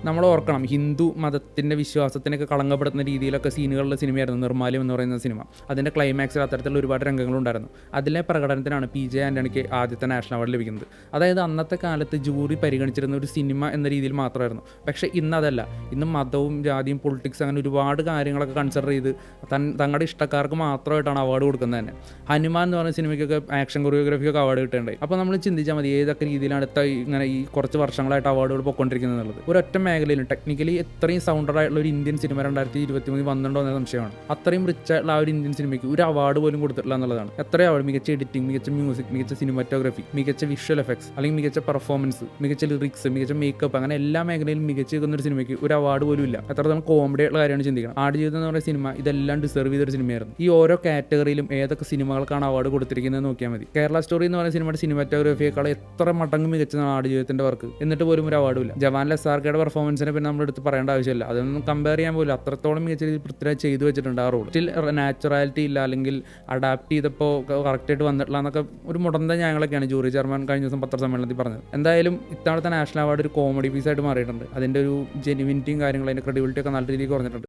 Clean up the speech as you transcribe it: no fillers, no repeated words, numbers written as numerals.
നമ്മൾ ഓർക്കണം, ഹിന്ദു മതത്തിൻ്റെ വിശ്വാസത്തിനൊക്കെ കളങ്കപ്പെടുത്തുന്ന രീതിയിലൊക്കെ സീനുകളുള്ള സിനിമയായിരുന്നു നിർമ്മാല്യം എന്ന് പറയുന്ന സിനിമ. അതിൻ്റെ ക്ലൈമാക്സിൽ അത്തരത്തിലുള്ള ഒരുപാട് രംഗങ്ങളുണ്ടായിരുന്നു. അതിലെ പ്രകടനത്തിനാണ് PJ ആൻ്റണിക്ക് ആദ്യത്തെ നാഷണൽ അവാർഡ് ലഭിക്കുന്നത്. അതായത് അന്നത്തെ കാലത്ത് ജൂറി പരിഗണിച്ചിരുന്ന ഒരു സിനിമ എന്ന രീതിയിൽ മാത്രമായിരുന്നു. പക്ഷേ ഇന്നതല്ല. ഇന്ന് മതവും ജാതിയും പൊളിറ്റിക്സ് അങ്ങനെ ഒരുപാട് കാര്യങ്ങളൊക്കെ കൺസിഡർ ചെയ്ത് തങ്ങളുടെ ഇഷ്ടക്കാർക്ക് മാത്രമായിട്ടാണ് അവാർഡ് കൊടുക്കുന്നത് തന്നെ. ഹനുമാൻ എന്ന് പറയുന്ന സിനിമയ്ക്കൊക്കെ ആക്ഷൻ കൊറിയോഗ്രാഫിക്കൊക്കെ അവാർഡ് കിട്ടേണ്ടത്. അപ്പോൾ നമ്മൾ ചിന്തിച്ചാൽ മതി ഏതൊക്കെ രീതിയിലാണ് ഇങ്ങനെ ഈ കുറച്ച് വർഷങ്ങളായിട്ട് അവാർഡുകൾ പൊയ്ക്കൊണ്ടിരിക്കുന്നത് എന്നുള്ളത്. ഒരൊറ്റ മേഖലയിലും ടെക്നിക്കലി എത്രയും സൗണ്ടഡ് ആയിട്ടുള്ള ഒരു ഇന്ത്യൻ സിനിമ 2023 വന്നിട്ടുണ്ടോ എന്ന സംശയമാണ്. അത്രയും റിച്ച് ആയിട്ടുള്ള ആ ഒരു ഇന്ത്യൻ സിനിമയ്ക്ക് ഒരു അവാർഡ് പോലും കൊടുത്തിട്ടില്ല എന്നുള്ളതാണ്. എത്ര അവാർഡ്, മികച്ച എഡിറ്റിംഗ്, മികച്ച മ്യൂസിക്, മികച്ച സിനിമാറ്റോഗ്രഫി, മികച്ച വിഷ്വൽ എഫക്ട്സ്, അല്ലെങ്കിൽ മികച്ച പെർഫോമൻസ്, മികച്ച ലിറിക്സ്, മികച്ച മേക്കപ്പ്, അങ്ങനെ എല്ലാ മേഖലയിലും മികച്ച നിൽക്കുന്ന ഒരു സിനിമയ്ക്ക് ഒരു അവാർഡ് പോലും ഇല്ല. എത്രത്തോളം കോമഡി ആയിട്ടുള്ള കാര്യമാണ് ചിന്തിക്കണം. ആടുജീവിതം എന്ന് പറയുന്ന സിനിമ ഇതെല്ലാം ഡിസർവ് ചെയ്തൊരു സിനിമയായിരുന്നു. ഈ ഓരോ കാറ്റഗറിയിലും ഏതൊക്കെ സിനിമകൾക്കാണ് അവാർഡ് കൊടുത്തിരിക്കുന്നത് നോക്കിയാൽ മതി. കേരള സ്റ്റോറി എന്ന് പറയുന്ന സിനിമയുടെ സിനിമാറ്റോഗ്രഫിയേക്കാൾ എത്ര മടങ്ങ് മികച്ചതാണ് ആടുജീവിതത്തിൻ്റെ വർക്ക്. എന്നിട്ട് പോലും ഒരു അവാർഡും ഇല്ല. ജവാനിലെ SRKയുടെ പെർഫോമൻസിനെ പിന്നെ നമ്മൾ എടുത്ത് പറയേണ്ട ആവശ്യമില്ല. അതൊന്നും കമ്പയർ ചെയ്യാൻ പോലും അത്രത്തോളം മികച്ച രീതിയിൽ പൃഥ്വിരാജ് ചെയ്തു വെച്ചിട്ടുണ്ട് ആ റോൾ. സ്റ്റിൽ നാച്ചുറാലിറ്റി ഇല്ല, അല്ലെങ്കിൽ അഡാപ്റ്റ് ചെയ്തപ്പോൾ കറക്റ്റായിട്ട് വന്നിട്ടില്ല എന്നൊക്കെ ഒരു മുടന്ത ഞങ്ങളൊക്കെയാണ് ജൂറി ചെയർമാൻ കഴിഞ്ഞ ദിവസം പത്രസമ്മേളനത്തിൽ പറഞ്ഞത്. എന്തായാലും ഇത്തവണത്തെ നാഷണൽ അവാർഡ് ഒരു കോമഡി പീസായിട്ട് മാറിയിട്ടുണ്ട്. അതിൻ്റെ ഒരു ജെനുവിനിറ്റിയും കാര്യങ്ങളും അതിൻ്റെ ക്രെഡിബിലിറ്റി ഒക്കെ നല്ല രീതിയിൽ കുറഞ്ഞിട്ടുണ്ട്.